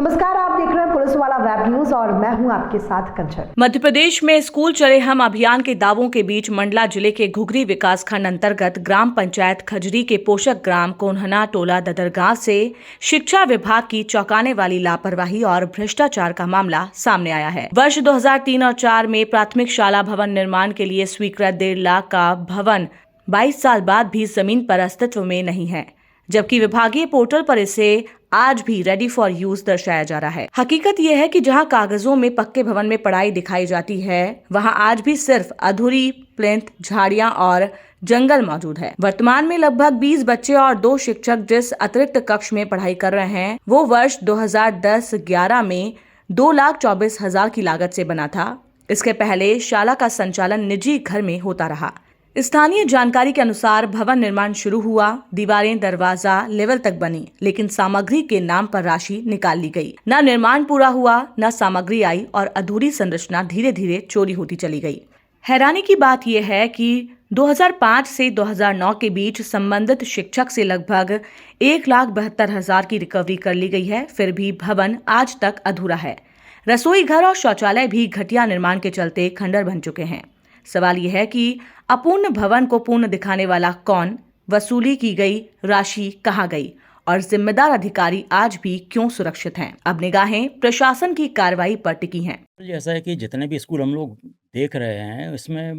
नमस्कार, आप देख रहे हैं पुलिस वाला वेब न्यूज और मैं हूं आपके साथ कंचन। मध्य प्रदेश में स्कूल चले हम अभियान के दावों के बीच मंडला जिले के घुघरी विकासखंड अंतर्गत ग्राम पंचायत खजरी के पोषक ग्राम कोन्हना टोला ददरगांव से शिक्षा विभाग की चौंकाने वाली लापरवाही और भ्रष्टाचार का मामला सामने आया है। वर्ष 2003 और 4 में प्राथमिक शाला भवन निर्माण के लिए स्वीकृत 1.5 लाख का भवन 22 साल बाद भी जमीन पर अस्तित्व में नहीं है, जबकि विभागीय पोर्टल पर इसे आज भी रेडी फॉर यूज दर्शाया जा रहा है। हकीकत यह है कि जहां कागजों में पक्के भवन में पढ़ाई दिखाई जाती है, वहां आज भी सिर्फ अधूरी प्लिंथ, झाड़ियां और जंगल मौजूद है। वर्तमान में लगभग 20 बच्चे और 2 शिक्षक जिस अतिरिक्त कक्ष में पढ़ाई कर रहे हैं, वो वर्ष 2010-11 में 2,24,000 की लागत से बना था। इसके पहले शाला का संचालन निजी घर में होता रहा। स्थानीय जानकारी के अनुसार भवन निर्माण शुरू हुआ, दीवारें दरवाजा लेवल तक बनी, लेकिन सामग्री के नाम पर राशि निकाल ली गई। न निर्माण पूरा हुआ, न सामग्री आई और अधूरी संरचना धीरे धीरे चोरी होती चली गई। हैरानी की बात यह है कि 2005 से 2009 के बीच संबंधित शिक्षक से लगभग 1,72,000 की रिकवरी कर ली गई है, फिर भी भवन आज तक अधूरा है। रसोई घर और शौचालय भी घटिया निर्माण के चलते खंडर बन चुके हैं। सवाल यह है कि अपूर्ण भवन को पूर्ण दिखाने वाला कौन, वसूली की गई राशि कहां गई और जिम्मेदार अधिकारी आज भी क्यों सुरक्षित हैं? अब निगाहें प्रशासन की कार्रवाई पर टिकी हैं। ऐसा है कि जितने भी स्कूल हम लोग देख रहे हैं, इसमें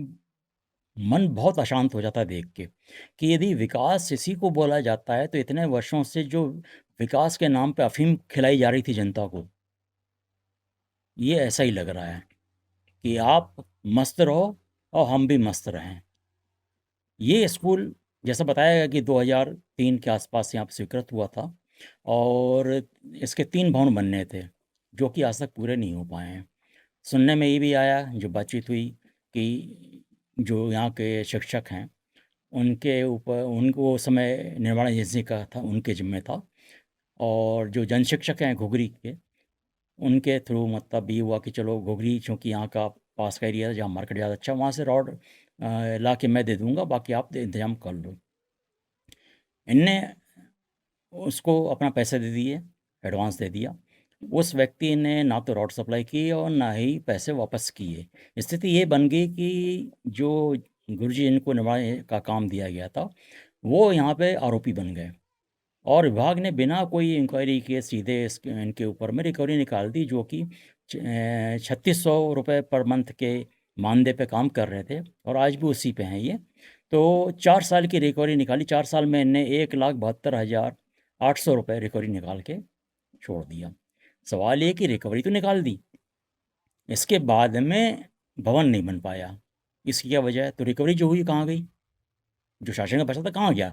मन बहुत अशांत हो जाता है देख के कि यदि विकास इसी को बोला जाता है तो इतने वर्षों से जो विकास के नाम पे अफीम खिलाई जा रही थी जनता को, ये ऐसा ही लग रहा है कि आप मस्त रहो और हम भी मस्त रहें। ये स्कूल जैसा बताया गया कि 2003 के आसपास यहाँ पे स्वीकृत हुआ था और इसके 3 भवन बनने थे, जो कि आज तक पूरे नहीं हो पाए हैं। सुनने में ये भी आया, जो बातचीत हुई, कि जो यहाँ के शिक्षक हैं, उनके ऊपर उनको उस समय निर्माण एजेंसी का था, उनके ज़िम्मे था और जो जन शिक्षक हैं घुघरी के, उनके थ्रू मतलब ये हुआ कि चलो घुघरी चूँकि यहाँ का पास का एरिया है जहाँ मार्केट ज़्यादा अच्छा, वहाँ से रॉड ला के मैं दे दूँगा, बाकी आप इंतज़ाम कर लो। इनने उसको अपना पैसे दे दिए, एडवांस दे दिया। उस व्यक्ति ने ना तो रॉड सप्लाई की और ना ही पैसे वापस किए। स्थिति ये बन गई कि जो गुरुजी इनको निर्माण का काम दिया गया था, वो यहाँ पे आरोपी बन गए और विभाग ने बिना कोई इंक्वायरी किए सीधे इनके ऊपर में रिकवरी निकाल दी, जो कि 3600 रुपये पर मंथ के मानदेय पे काम कर रहे थे और आज भी उसी पे हैं ये। तो 4 साल की रिकवरी निकाली, 4 साल में इनने 1,72,800 रुपये रिकवरी निकाल के छोड़ दिया। सवाल ये कि रिकवरी तो निकाल दी, इसके बाद में भवन नहीं बन पाया। इसकी क्या वजह है? तो रिकवरी जो हुई कहाँ गई? जो शासन का पैसा था कहाँ गया?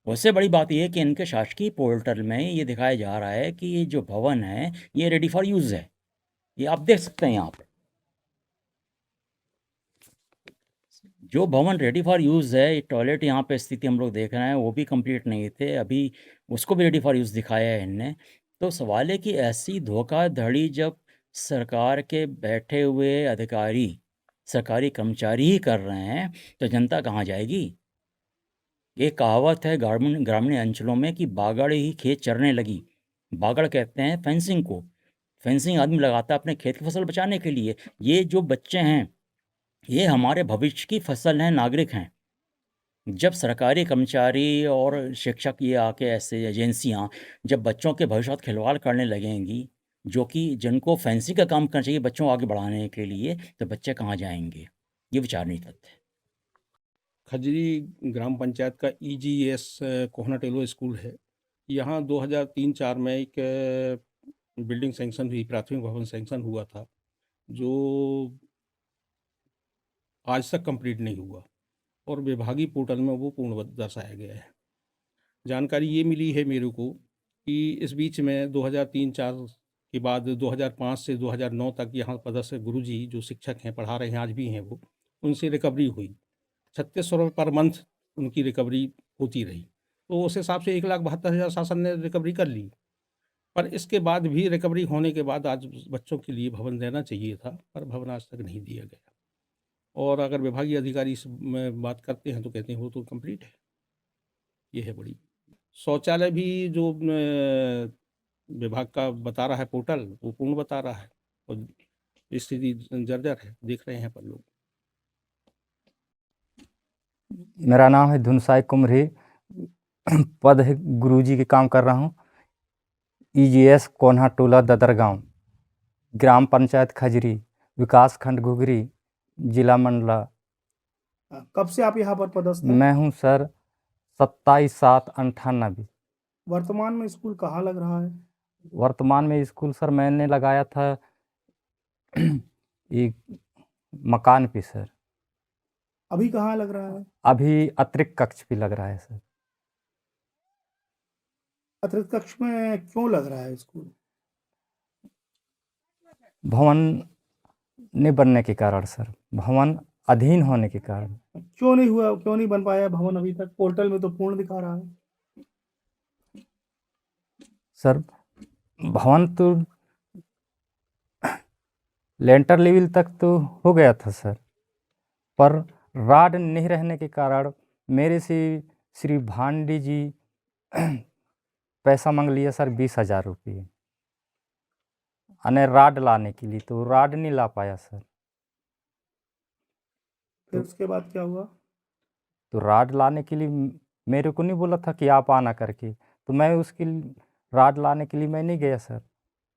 उससे बड़ी बात ये है कि इनके शासकीय पोर्टल में ये दिखाया जा रहा है कि ये जो भवन है, ये रेडी फॉर यूज़ है। ये आप देख सकते हैं यहाँ पे। जो भवन रेडी फॉर यूज़ है, ये टॉयलेट यहाँ पे स्थिति हम लोग देख रहे हैं, वो भी कंप्लीट नहीं थे, अभी उसको भी रेडी फॉर यूज़ दिखाया है इनने। तो सवाल है कि ऐसी धोखाधड़ी जब सरकार के बैठे हुए अधिकारी, सरकारी कर्मचारी ही कर रहे हैं, तो जनता कहाँ जाएगी? एक कहावत है ग्रामीण ग्रामीण अंचलों में कि बागड़ ही खेत चरने लगी। बागड़ कहते हैं फेंसिंग को। फेंसिंग आदमी लगाता है अपने खेत की फसल बचाने के लिए। ये जो बच्चे हैं, ये हमारे भविष्य की फसल हैं, नागरिक हैं। जब सरकारी कर्मचारी और शिक्षक ये आके ऐसे एजेंसियां जब बच्चों के भविष्य साथ खिलवाड़ करने लगेंगी, जो कि जिनको फैंसी का काम करना चाहिए बच्चों को आगे बढ़ाने के लिए, तो बच्चे कहाँ जाएंगे? ये विचारणीय तथ्य है। खजरी ग्राम पंचायत का ईजीएस कोहना टेलो स्कूल है। यहाँ 2003-4 में एक बिल्डिंग सैंक्शन हुई, प्राथमिक भवन सैंक्शन हुआ था, जो आज तक कंप्लीट नहीं हुआ और विभागीय पोर्टल में वो पूर्ण दर्शाया गया है। जानकारी ये मिली है मेरे को कि इस बीच में 2003-4 के बाद 2005 से 2009 तक यहाँ पदस्थ गुरुजी जो शिक्षक हैं, पढ़ा रहे हैं, आज भी हैं वो, उनसे रिकवरी हुई। 3600 रुपये पर मंथ उनकी रिकवरी होती रही, तो उस हिसाब से 1,72,000 शासन ने रिकवरी कर ली। पर इसके बाद भी रिकवरी होने के बाद आज बच्चों के लिए भवन देना चाहिए था, पर भवन आज तक नहीं दिया गया। और अगर विभागीय अधिकारी इस में बात करते हैं तो कहते हैं वो तो कंप्लीट है। ये है बड़ी। शौचालय भी जो विभाग का बता रहा है पोर्टल, वो पूर्ण बता रहा है और स्थिति जर्जर है, देख रहे हैं पर लोग। मेरा नाम है धुनसाई कुमरी, पद है गुरुजी के काम कर रहा हूँ। EGS कोन्हा टोला ददर गाँव, ग्राम पंचायत खजरी, विकास खंड घुघरी, जिला मंडला। कब से आप यहाँ पर पदस्थ हैं? मैं हूँ सर 27/7/98। वर्तमान में स्कूल कहाँ लग रहा है? वर्तमान में स्कूल सर मैंने लगाया था एक मकान पे सर। अभी कहाँ लग रहा है? अभी अतिरिक्त कक्ष पे लग रहा है सर। अतिरिक्त कक्ष में क्यों लग रहा है स्कूल? भवन नहीं बनने के कारण सर, भवन अधीन होने के कारण। क्यों नहीं हुआ, क्यों नहीं बन पाया भवन अभी तक? पोर्टल में तो पूर्ण दिखा रहा है। सर भवन तो लेंटर लेवल तक तो हो गया था सर, पर राड नहीं रहने के कारण मेरे से श्री भांडी जी पैसा मांग लिया सर 20,000 रुपये अने राड लाने के लिए, तो राड नहीं ला पाया सर। फिर उसके बाद क्या हुआ? तो राड लाने के लिए मेरे को नहीं बोला था कि आप आना करके, तो मैं उसके राड लाने के लिए मैं नहीं गया सर।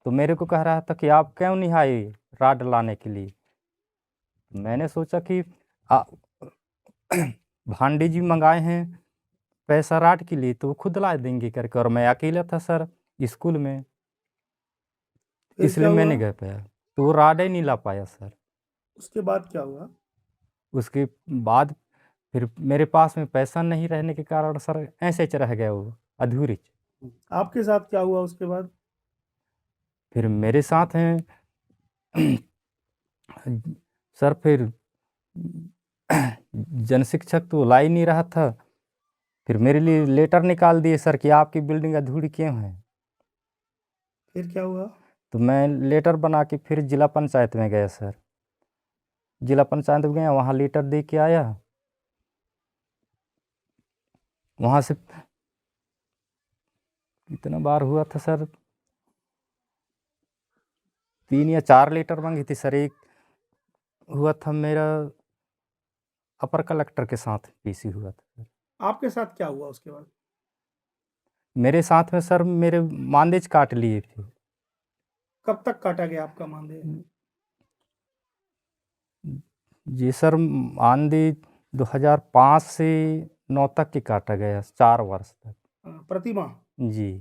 तो मेरे को कह रहा था कि आप क्यों नहीं आए राड लाने के लिए। मैंने सोचा कि भांडी जी मंगाए हैं पैसा राड के लिए, तो वो खुद ला देंगे करके, और मैं अकेला था सर स्कूल में, फिर इसलिए क्या मैं हुआ? नहीं गया पाया, तो वो राड ही नहीं ला पाया सर। उसके बाद क्या हुआ? उसके बाद फिर मेरे पास में पैसा नहीं रहने के कारण सर ऐसे च रह गया वो अधूरी। आपके साथ क्या हुआ उसके बाद? फिर मेरे साथ हैं सर, फिर जन शिक्षक तो ला ही नहीं रहा था, फिर मेरे लिए लेटर निकाल दिए सर कि आपकी बिल्डिंग अधूरी क्यों है। फिर क्या हुआ? तो मैं लेटर बना के फिर जिला पंचायत में गया सर। जिला पंचायत में गया, वहाँ लेटर दे के आया। वहाँ से इतना बार हुआ था सर, 3 या 4 लेटर मांगी थी सर। एक हुआ था मेरा अपर कलेक्टर के साथ पीसी हुआ था सर। आपके साथ क्या हुआ उसके बाद? मेरे साथ में सर मेरे मानदेज काट लिए थे। कब तक काटा गया आपका मानदेय? जी सर, मानदेय 2005 से 9 तक की काटा गया, 4 वर्ष तक। प्रति माह? जी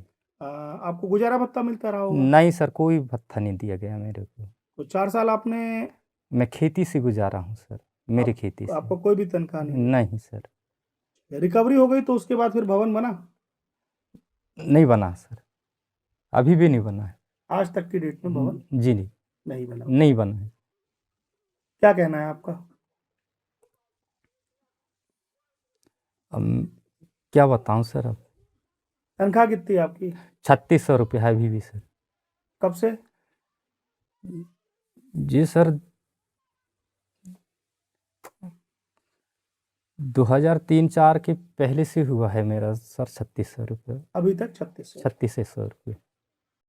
आपको गुजारा भत्ता मिलता रहा होगा? नहीं सर, कोई भत्ता नहीं दिया गया मेरे को। तो 4 साल आपने, मैं खेती से गुजारा हूँ सर, मेरी खेती से। आपको कोई भी तनख्वाह नहीं? नहीं सर, रिकवरी हो गई तो उसके बाद फिर भवन बना? नहीं बना सर, अभी भी नहीं बना है। आज तक की डेट में भवन जी नहीं, नहीं बना? नहीं बना है। क्या कहना है आपका? अब क्या बताऊं सर, अब तनख्वाह कितनी है आपकी? 3600 रुपये है अभी भी सर। कब से? जी सर, 2003-4 के पहले से हुआ है मेरा सर 3600 रुपये। अभी तक 3600? 3600 रुपये।